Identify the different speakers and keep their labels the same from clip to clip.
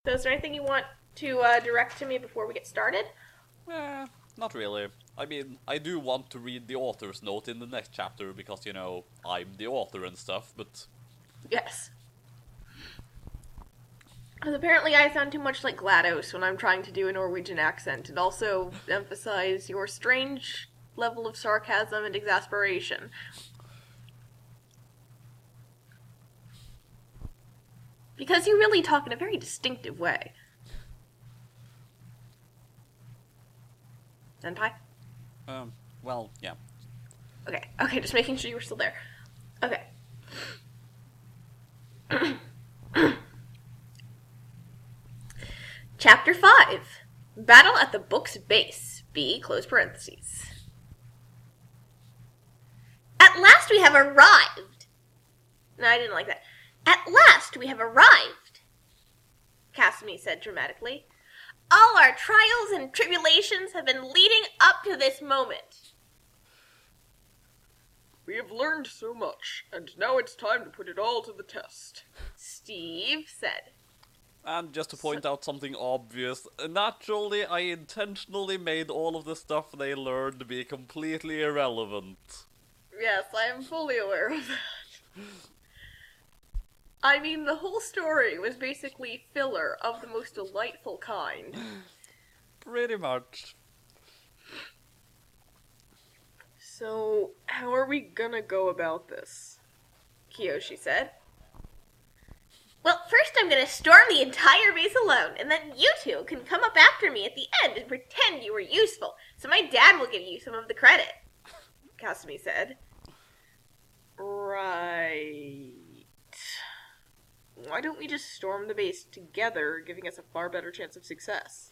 Speaker 1: So is there anything you want to direct to me before we get started?
Speaker 2: Not really. I mean, I do want to read the author's note in the next chapter because, I'm the author and stuff, but...
Speaker 1: Yes. Because apparently I sound too much like GLaDOS when I'm trying to do a Norwegian accent, and also emphasize your strange level of sarcasm and exasperation. Because you really talk in a very distinctive way. Senpai?
Speaker 2: Well, yeah.
Speaker 1: Okay, just making sure you were still there. Okay. Chapter 5. Battle at the book's base. B, close parentheses. At last we have arrived. No, I didn't like that. At last we have arrived, Kasumi said dramatically. All our trials and tribulations have been leading up to this moment.
Speaker 3: We have learned so much, and now it's time to put it all to the test,
Speaker 1: Steve said.
Speaker 2: And just to point out something obvious, naturally I intentionally made all of the stuff they learned to be completely irrelevant.
Speaker 1: Yes, I am fully aware of that. I mean, the whole story was basically filler of the most delightful kind.
Speaker 2: Pretty much.
Speaker 3: So, how are we gonna go about this?
Speaker 1: Kiyoshi said. Well, first I'm gonna storm the entire base alone, and then you two can come up after me at the end and pretend you were useful, so my dad will give you some of the credit, Kasumi said.
Speaker 3: Right. Why don't we just storm the base together, giving us a far better chance of success?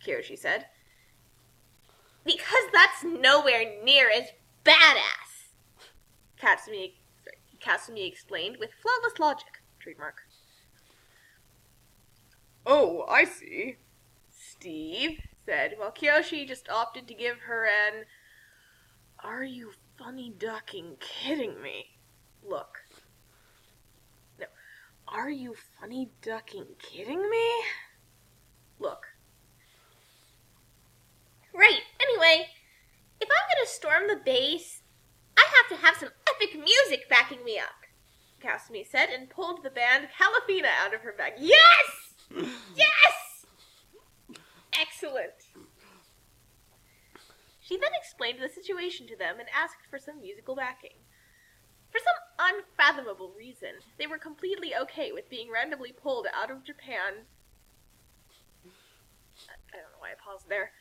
Speaker 1: Kiyoshi said. Because that's nowhere near as badass, Kasumi explained with flawless logic. Trademark.
Speaker 3: Oh, I see,
Speaker 1: Steve said, while Kiyoshi just opted to give her an "Are you funny ducking kidding me?" look. No. Are you funny ducking kidding me? Look. Right, anyway, if I'm gonna storm the base, I have to have some epic music backing me up, Kasumi said, and pulled the band Calafina out of her bag. Yes! Yes! Excellent. She then explained the situation to them and asked for some musical backing. For some unfathomable reason, they were completely okay with being randomly pulled out of Japan. I don't know why I paused there.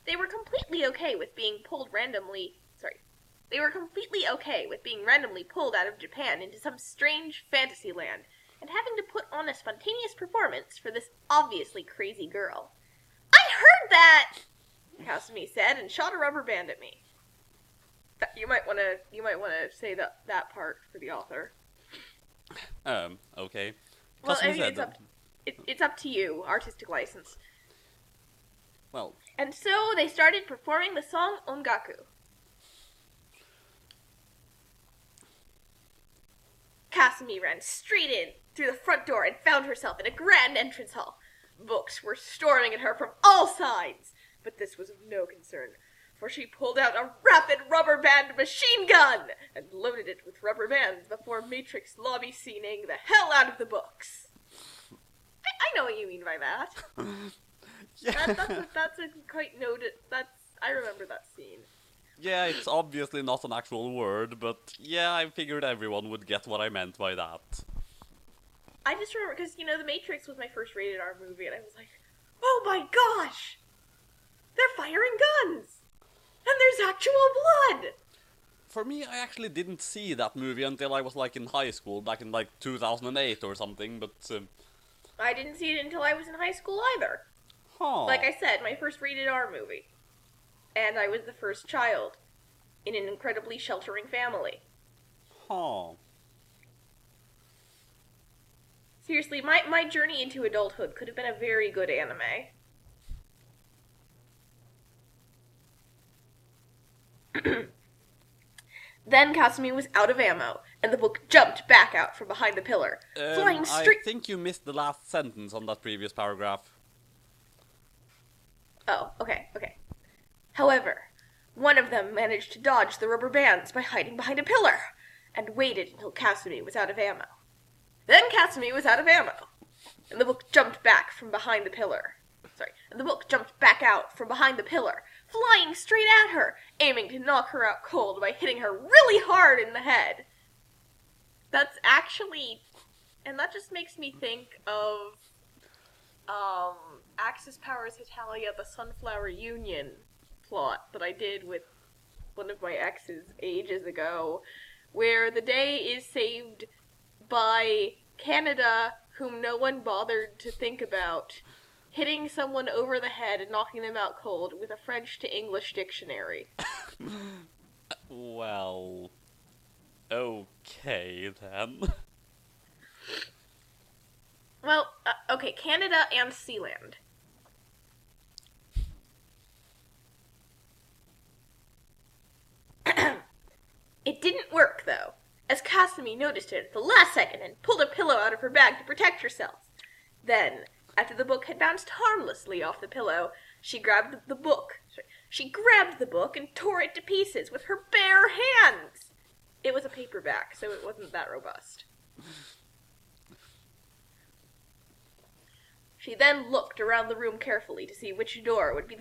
Speaker 1: They were completely okay with being randomly pulled out of Japan into some strange fantasy land and having to put on a spontaneous performance for this obviously crazy girl. I heard that, Kasumi said, and shot a rubber band at me. You might want to say that part for the author.
Speaker 2: Okay.
Speaker 1: Well, I
Speaker 2: Kasumi
Speaker 1: mean,
Speaker 2: said
Speaker 1: it's up to you, artistic license.
Speaker 2: Well,
Speaker 1: And so they started performing the song Ongaku. Kasumi ran straight in through the front door and found herself in a grand entrance hall. Books were storming at her from all sides, but this was of no concern, for she pulled out a rapid rubber band machine gun and loaded it with rubber bands before Matrix lobby scening the hell out of the books. I know what you mean by that.
Speaker 2: yeah.
Speaker 1: That's a quite noted. I remember that scene.
Speaker 2: Yeah, it's obviously not an actual word, but yeah, I figured everyone would get what I meant by that.
Speaker 1: I just remember because The Matrix was my first rated R movie, and I was like, "Oh my gosh, they're firing guns, and there's actual blood."
Speaker 2: For me, I actually didn't see that movie until I was in high school, back in 2008 or something, but
Speaker 1: I didn't see it until I was in high school either.
Speaker 2: huh.
Speaker 1: Like I said, my first rated R movie. And I was the first child in an incredibly sheltering family.
Speaker 2: Huh.
Speaker 1: Seriously, my journey into adulthood could have been a very good anime. Then Kasumi was out of ammo, and the book jumped back out from behind the pillar, flying straight...
Speaker 2: I think you missed the last sentence on that previous paragraph.
Speaker 1: Oh, okay. However, one of them managed to dodge the rubber bands by hiding behind a pillar, and waited until Kasumi was out of ammo. Then Kasumi was out of ammo, and the book jumped back from behind the pillar. And the book jumped back out from behind the pillar, flying straight at her, aiming to knock her out cold by hitting her really hard in the head. That's actually... And that just makes me think of... Axis Powers Hetalia, the Sunflower Union plot that I did with one of my exes ages ago, where the day is saved by Canada, whom no one bothered to think about, hitting someone over the head and knocking them out cold with a French to English dictionary.
Speaker 2: Well, okay then.
Speaker 1: Well, okay, Canada and Sealand. It didn't work, though, as Kasumi noticed it at the last second and pulled a pillow out of her bag to protect herself. Then, after the book had bounced harmlessly off the pillow, she grabbed the book and tore it to pieces with her bare hands. It was a paperback, so it wasn't that robust. She then looked around the room carefully to see which door would be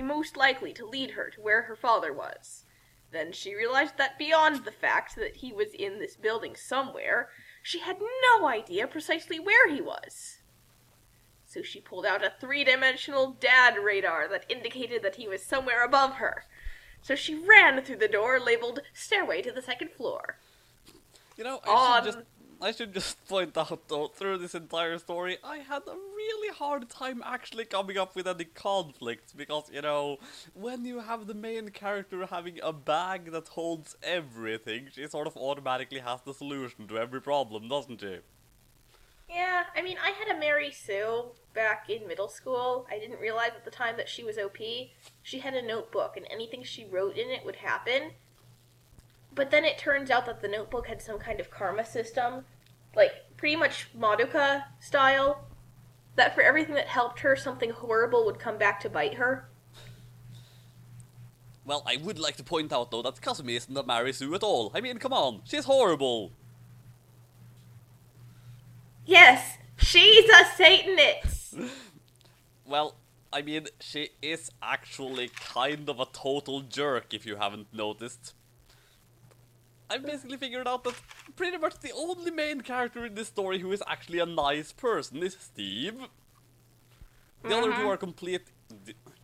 Speaker 1: most likely to lead her to where her father was. Then she realized that beyond the fact that he was in this building somewhere, she had no idea precisely where he was. So she pulled out a 3-dimensional dad radar that indicated that he was somewhere above her. So she ran through the door labeled Stairway to the Second Floor.
Speaker 2: You know, I should just point out, though, through this entire story, I had a really hard time actually coming up with any conflicts, because, you know, when you have the main character having a bag that holds everything, she sort of automatically has the solution to every problem, doesn't she?
Speaker 1: Yeah, I mean, I had a Mary Sue back in middle school. I didn't realize at the time that she was OP. She had a notebook, and anything she wrote in it would happen. But then it turns out that the notebook had some kind of karma system, like pretty much Madoka style, that for everything that helped her, something horrible would come back to bite her.
Speaker 2: Well, I would like to point out, though, that Kasumi isn't a Mary Sue at all. I mean, come on, she's horrible.
Speaker 1: Yes, she's a Satanist!
Speaker 2: Well, I mean, she is actually kind of a total jerk, if you haven't noticed. I've basically figured out that pretty much the only main character in this story who is actually a nice person is Steve. The other two are complete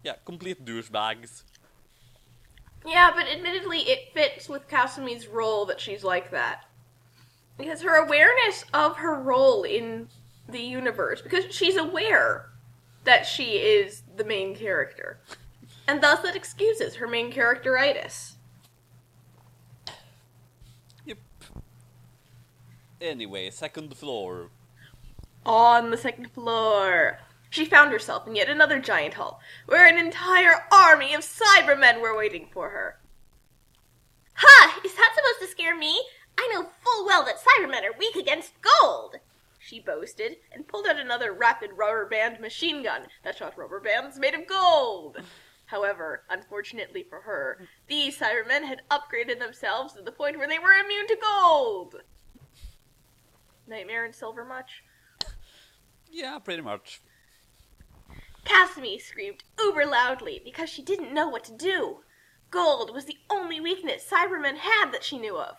Speaker 2: douchebags.
Speaker 1: Yeah, but admittedly, it fits with Kasumi's role that she's like that. Because her awareness of her role in the universe, because she's aware that she is the main character. And thus that excuses her main characteritis.
Speaker 2: Yep. Anyway, second floor.
Speaker 1: On the second floor, she found herself in yet another giant hall, where an entire army of Cybermen were waiting for her. Ha! Is that supposed to scare me? I know full well that Cybermen are weak against gold, she boasted, and pulled out another rapid rubber band machine gun that shot rubber bands made of gold. However, unfortunately for her, these Cybermen had upgraded themselves to the point where they were immune to gold. Nightmare in Silver much?
Speaker 2: Yeah, pretty much.
Speaker 1: Kasumi screamed uber loudly because she didn't know what to do. Gold was the only weakness Cybermen had that she knew of,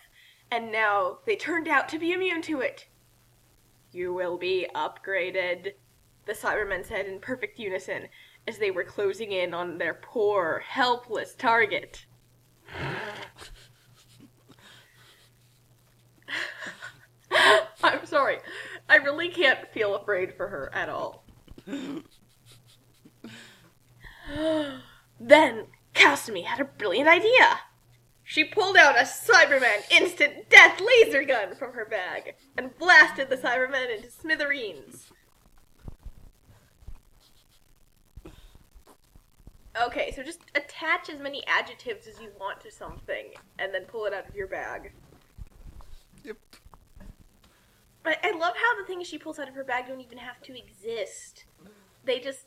Speaker 1: and now they turned out to be immune to it. You will be upgraded, the Cybermen said in perfect unison as they were closing in on their poor, helpless target. I'm sorry. I really can't feel afraid for her at all. Then Kasumi had a brilliant idea. She pulled out a Cyberman instant death laser gun from her bag and blasted the Cybermen into smithereens. Okay, so just attach as many adjectives as you want to something, and then pull it out of your bag.
Speaker 2: Yep.
Speaker 1: I love how the things she pulls out of her bag don't even have to exist. They just...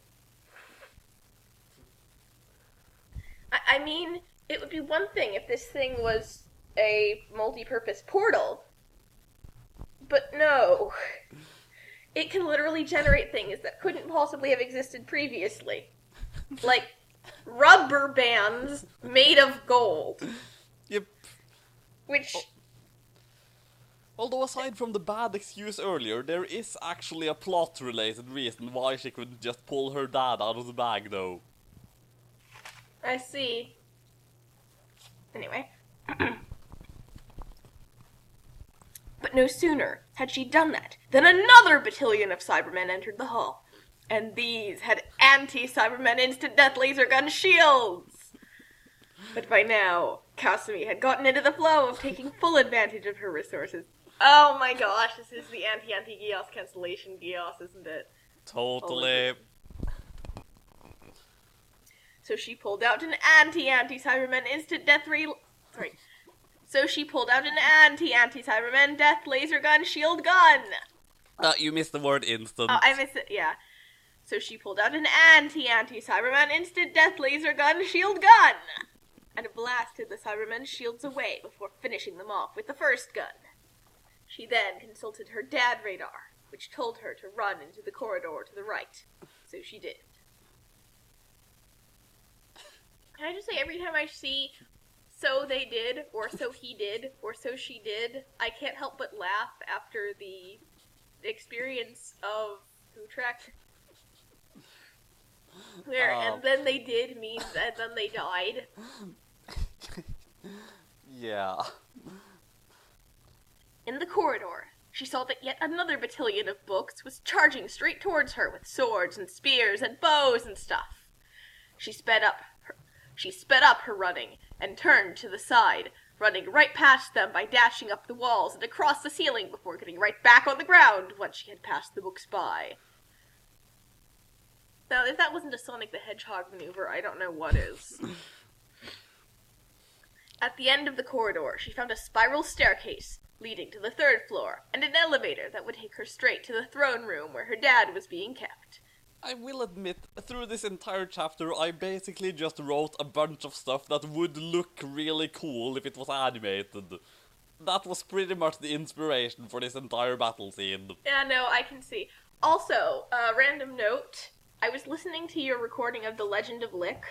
Speaker 1: I mean, it would be one thing if this thing was a multi-purpose portal. But no. It can literally generate things that couldn't possibly have existed previously. Like, rubber bands made of gold.
Speaker 2: Yep.
Speaker 1: Which...
Speaker 2: Although aside from the bad excuse earlier, there is actually a plot-related reason why she couldn't just pull her dad out of the bag, though.
Speaker 1: I see. Anyway. But no sooner had she done that than another battalion of Cybermen entered the hall. And these had anti-Cybermen instant death laser gun shields! But by now, Kasumi had gotten into the flow of taking full advantage of her resources. Oh my gosh, this is the anti-Geos cancellation Geos, isn't it?
Speaker 2: Totally.
Speaker 1: So she pulled out an anti-Cybermen instant death So she pulled out an anti-Cybermen death laser gun shield gun!
Speaker 2: You missed the word instant.
Speaker 1: Oh, I missed it, yeah. So she pulled out an anti-Cybermen instant death laser gun shield gun! And blasted the Cybermen's shields away before finishing them off with the first gun. She then consulted her dad radar, which told her to run into the corridor to the right. So she did. Can I just say, every time I see so they did, or so he did, or so she did, I can't help but laugh after the experience of Utrecht. Where, and then they did means and then they died.
Speaker 2: Yeah.
Speaker 1: In the corridor, she saw that yet another battalion of books was charging straight towards her with swords and spears and bows and stuff. She sped up her running and turned to the side, running right past them by dashing up the walls and across the ceiling before getting right back on the ground once she had passed the books by. Now, if that wasn't a Sonic the Hedgehog maneuver, I don't know what is. At the end of the corridor, she found a spiral staircase leading to the third floor, and an elevator that would take her straight to the throne room where her dad was being kept.
Speaker 2: I will admit, through this entire chapter, I basically just wrote a bunch of stuff that would look really cool if it was animated. That was pretty much the inspiration for this entire battle scene.
Speaker 1: Yeah, no, I can see. Also, random note, I was listening to your recording of The Legend of Lick,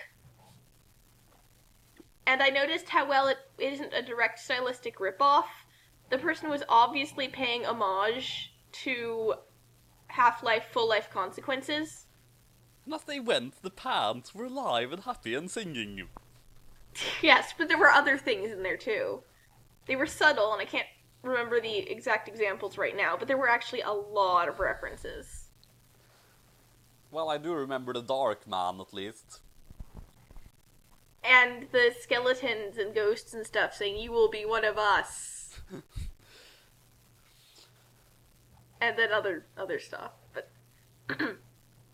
Speaker 1: and I noticed how well it isn't a direct stylistic ripoff. The person was obviously paying homage to Half-Life Full Life Consequences.
Speaker 2: And as they went, the pants were live and happy and singing.
Speaker 1: Yes, but there were other things in there too. They were subtle, and I can't remember the exact examples right now, but there were actually a lot of references.
Speaker 2: Well, I do remember the Dark Man, at least.
Speaker 1: And the skeletons and ghosts and stuff saying, "You will be one of us." And then other stuff. But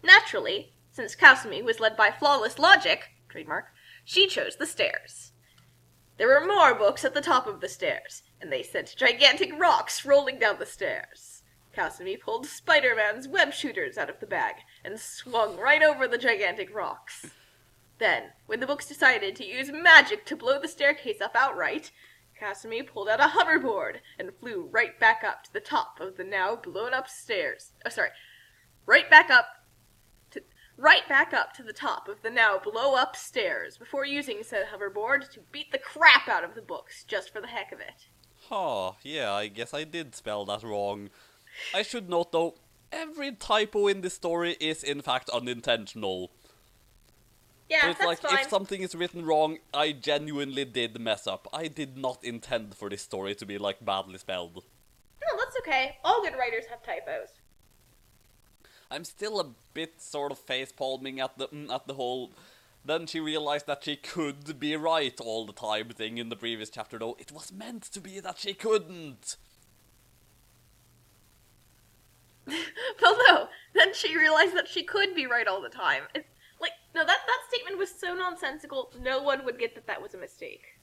Speaker 1: naturally, since Kasumi was led by flawless logic, trademark, she chose the stairs. There were more books at the top of the stairs, and they sent gigantic rocks rolling down the stairs. Kasumi pulled Spider-Man's web shooters out of the bag and swung right over the gigantic rocks. Then, when the books decided to use magic to blow the staircase up outright, Kasumi pulled out a hoverboard and flew right back up to the top of the now blown up stairs. Right back up to the top of the now blow up stairs before using said hoverboard to beat the crap out of the books just for the heck of it.
Speaker 2: Huh, yeah, I guess I did spell that wrong. I should note though, every typo in this story is in fact unintentional.
Speaker 1: Yeah,
Speaker 2: so it's
Speaker 1: that's
Speaker 2: like,
Speaker 1: fine.
Speaker 2: if something is written wrong, I genuinely did mess up. I did not intend for this story to be, like, badly spelled.
Speaker 1: No, that's okay. All good writers have typos.
Speaker 2: I'm still a bit sort of face-palming at the whole... Then she realized that she could be right all the time thing in the previous chapter, though. It was meant to be that she couldn't.
Speaker 1: Well, no. Then she realized that she could be right all the time. No, that statement was so nonsensical, no one would get that was a mistake.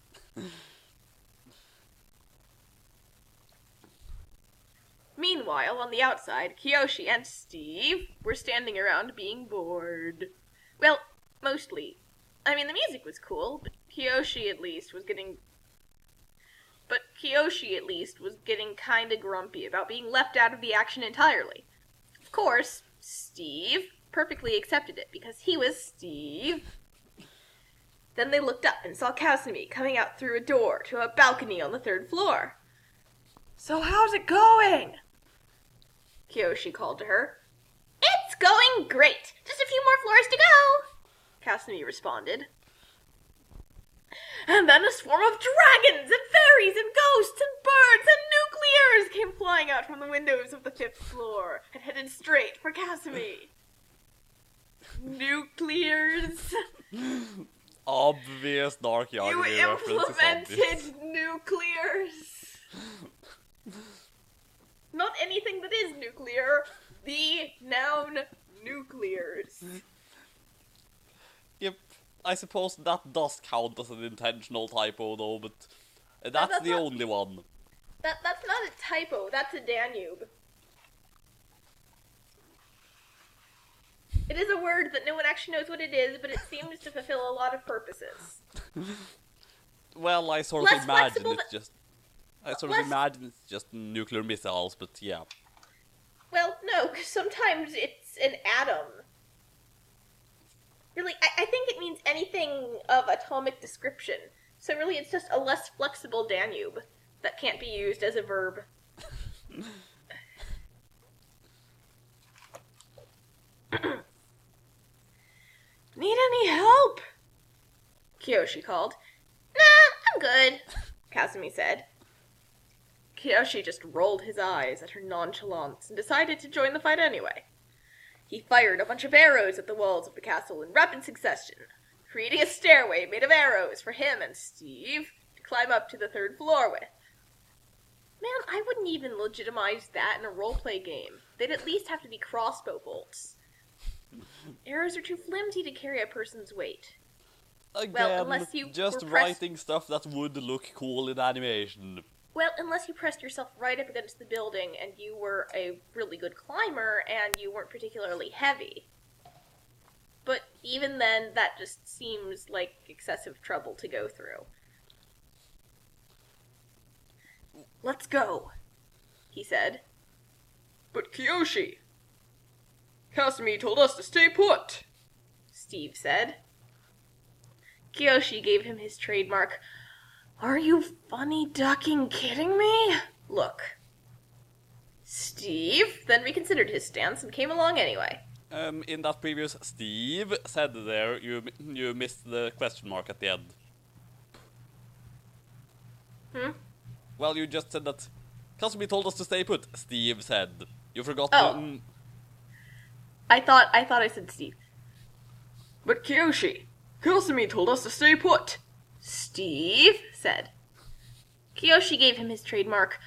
Speaker 1: Meanwhile, on the outside, Kiyoshi and Steve were standing around being bored. Well, mostly. I mean, the music was cool, but Kiyoshi at least was getting kinda grumpy about being left out of the action entirely. Of course, Steve perfectly accepted it, because he was Steve. Then they looked up and saw Kasumi coming out through a door to a balcony on the 3rd floor. "So how's it going?" Kiyoshi called to her. "It's going great! Just a few more floors to go!" Kasumi responded. And then a swarm of dragons and fairies and ghosts and birds and nuclears came flying out from the windows of the 5th floor and headed straight for Kasumi. Nuclears.
Speaker 2: Obvious dark
Speaker 1: You
Speaker 2: yarn
Speaker 1: implemented nuclears. Not anything that is nuclear. The noun nuclears.
Speaker 2: Yep, I suppose that does count as an intentional typo though, but that's the only one.
Speaker 1: That's not a typo, that's a Danube. It is a word that no one actually knows what it is, but it seems to fulfill a lot of purposes.
Speaker 2: Well, I sort of imagine it's just nuclear missiles, but yeah.
Speaker 1: Well, no, because sometimes it's an atom. Really, I think it means anything of atomic description. So really, it's just a less flexible Danube that can't be used as a verb. Need any help? Kiyoshi called. "Nah, I'm good," Kasumi said. Kiyoshi just rolled his eyes at her nonchalance and decided to join the fight anyway. He fired a bunch of arrows at the walls of the castle in rapid succession, creating a stairway made of arrows for him and Steve to climb up to the 3rd floor with. Man, I wouldn't even legitimize that in a roleplay game. They'd at least have to be crossbow bolts. Arrows are too flimsy to carry a person's weight.
Speaker 2: Again,
Speaker 1: well, unless you
Speaker 2: just writing stuff that would look cool in animation.
Speaker 1: Well, unless you pressed yourself right up against the building and you were a really good climber and you weren't particularly heavy. But even then, that just seems like excessive trouble to go through. "Let's go," he said.
Speaker 3: "But Kiyoshi, Kasumi told us to stay put,"
Speaker 1: Steve said. Kiyoshi gave him his trademark, "Are you funny ducking kidding me?" look. Steve then reconsidered his stance and came along anyway.
Speaker 2: In that previous Steve said there, you missed the question mark at the end. Well, you just said that Kasumi told us to stay put, Steve said. You forgot to...
Speaker 1: I thought I said Steve.
Speaker 3: "But Kiyoshi, Kasumi told us to stay put,"
Speaker 1: Steve said. Kiyoshi gave him his trademark,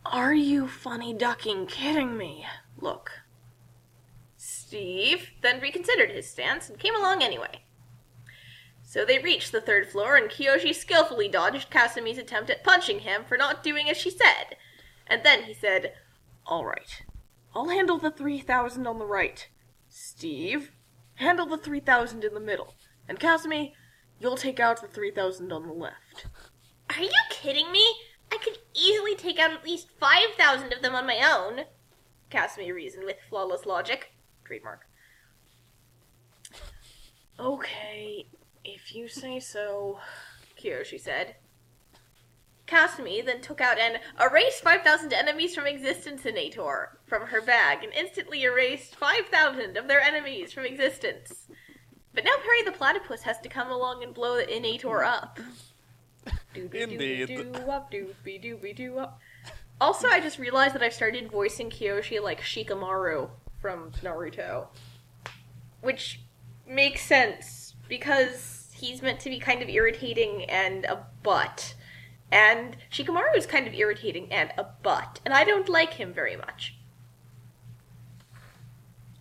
Speaker 1: "Are you funny ducking kidding me?" look. Steve then reconsidered his stance and came along anyway. So they reached the 3rd floor, and Kiyoshi skillfully dodged Kasumi's attempt at punching him for not doing as she said. And then he said, "All right, I'll handle the 3,000 on the right. Steve, handle the 3,000 in the middle. And Kasumi, you'll take out the 3,000 on the left." Are you kidding me? I could easily take out at least 5,000 of them on my own, Kasumi reasoned with flawless logic. Trademark. "Okay, if you say so," Kiyoshi said. Kasumi then took out an "erase 5,000 enemies from existence-inator" from her bag and instantly erased 5,000 of their enemies from existence. But now Perry the Platypus has to come along and blow the inator up.
Speaker 2: Indeed.
Speaker 1: Also, I just realized that I've started voicing Kiyoshi like Shikamaru from Naruto. Which makes sense, because he's meant to be kind of irritating and a butt. And Shikamaru is kind of irritating and a butt, and I don't like him very much.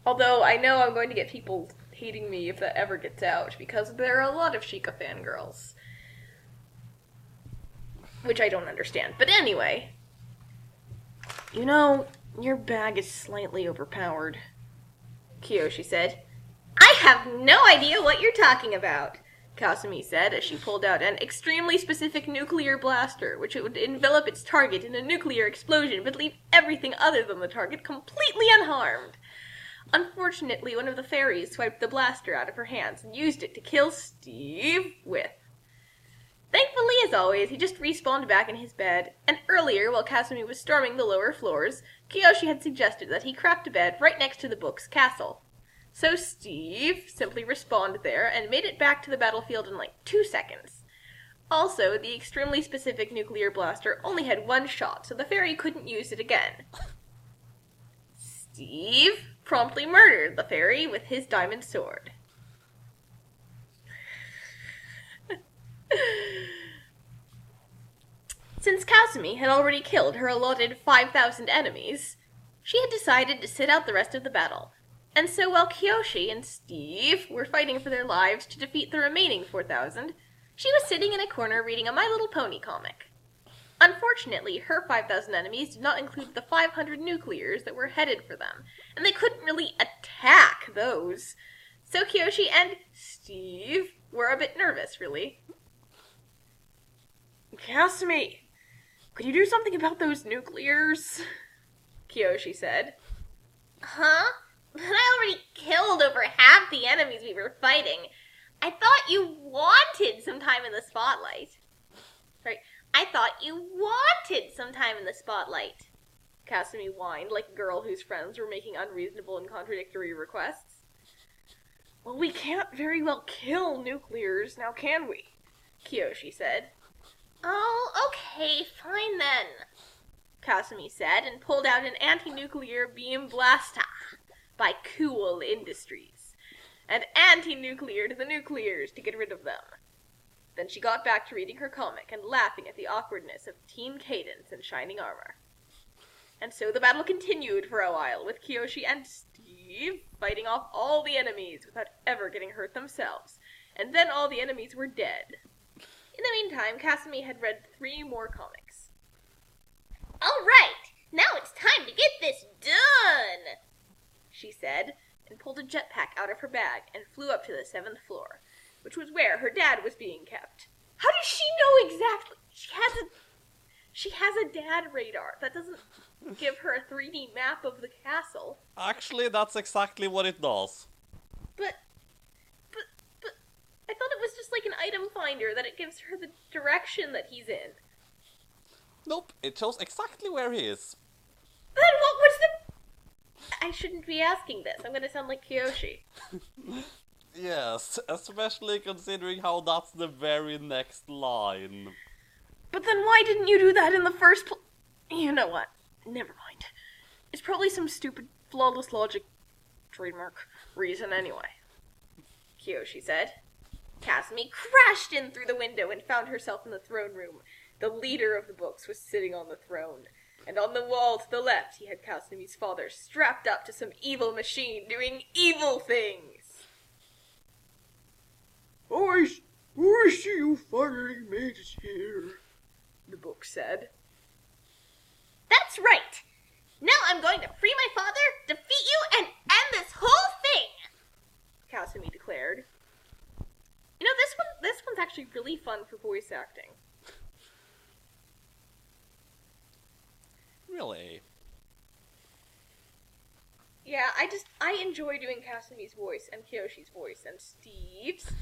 Speaker 1: Although I know I'm going to get people hating me if that ever gets out, because there are a lot of Sheikah fangirls. Which I don't understand. But anyway, you know, your bag is slightly overpowered, Kiyoshi said. I have no idea what you're talking about, Kasumi said as she pulled out an extremely specific nuclear blaster, which would envelop its target in a nuclear explosion but leave everything other than the target completely unharmed. Unfortunately, one of the fairies swiped the blaster out of her hands and used it to kill Steve with. Thankfully, as always, he just respawned back in his bed, and earlier, while Kasumi was storming the lower floors, Kiyoshi had suggested that he craft a bed right next to the book's castle. So Steve simply respawned there and made it back to the battlefield in like 2 seconds. Also, the extremely specific nuclear blaster only had one shot, so the fairy couldn't use it again. Steve promptly murdered the fairy with his diamond sword. Since Kasumi had already killed her allotted 5,000 enemies, she had decided to sit out the rest of the battle. And so while Kiyoshi and Steve were fighting for their lives to defeat the remaining 4,000, she was sitting in a corner reading a My Little Pony comic. Unfortunately, her 5,000 enemies did not include the 500 nuclears that were headed for them, and they couldn't really attack those. So Kiyoshi and Steve were a bit nervous, really. Kasumi, could you do something about those nuclears? Kiyoshi said. Huh? But I already killed over half the enemies we were fighting. I thought you wanted some time in the spotlight. Sorry, I thought you wanted some time in the spotlight. Kasumi whined like a girl whose friends were making unreasonable and contradictory requests. Well, we can't very well kill nuclears, now can we? Kiyoshi said. Oh, okay, fine then, Kasumi said, and pulled out an anti-nuclear beam blaster by Cool Industries, and anti-nucleared the nuclears to get rid of them. Then she got back to reading her comic and laughing at the awkwardness of Team Cadence in shining armor. And so the battle continued for a while, with Kiyoshi and Steve fighting off all the enemies without ever getting hurt themselves, and then all the enemies were dead. In the meantime, Kasumi had read 3 more comics. All right, now it's time to get this done, she said, and pulled a jetpack out of her bag and flew up to the 7th floor, which was where her dad was being kept. How does she know exactly? She has a dad radar. That doesn't give her a 3D map of the castle.
Speaker 2: Actually, that's exactly what it does.
Speaker 1: But I thought it was just like an item finder, that it gives her the direction that he's in.
Speaker 2: Nope, it shows exactly where he is.
Speaker 1: Then what was the... I shouldn't be asking this. I'm gonna sound like Kiyoshi.
Speaker 2: Yes, especially considering how that's the very next line.
Speaker 1: But then why didn't you do that in the first place? You know what? Never mind. It's probably some stupid, flawless logic trademark reason anyway, Kiyoshi said. Kasumi crashed in through the window and found herself in the throne room. The leader of the books was sitting on the throne, and on the wall to the left he had Kasumi's father strapped up to some evil machine doing evil things.
Speaker 3: I see you finally made it here, the book said.
Speaker 1: That's right! Now I'm going to free my father, defeat you, and end this whole thing! Kasumi declared. You know, this one's actually really fun for voice acting.
Speaker 2: Really?
Speaker 1: Yeah, I enjoy doing Kasumi's voice and Kiyoshi's voice and Steve's.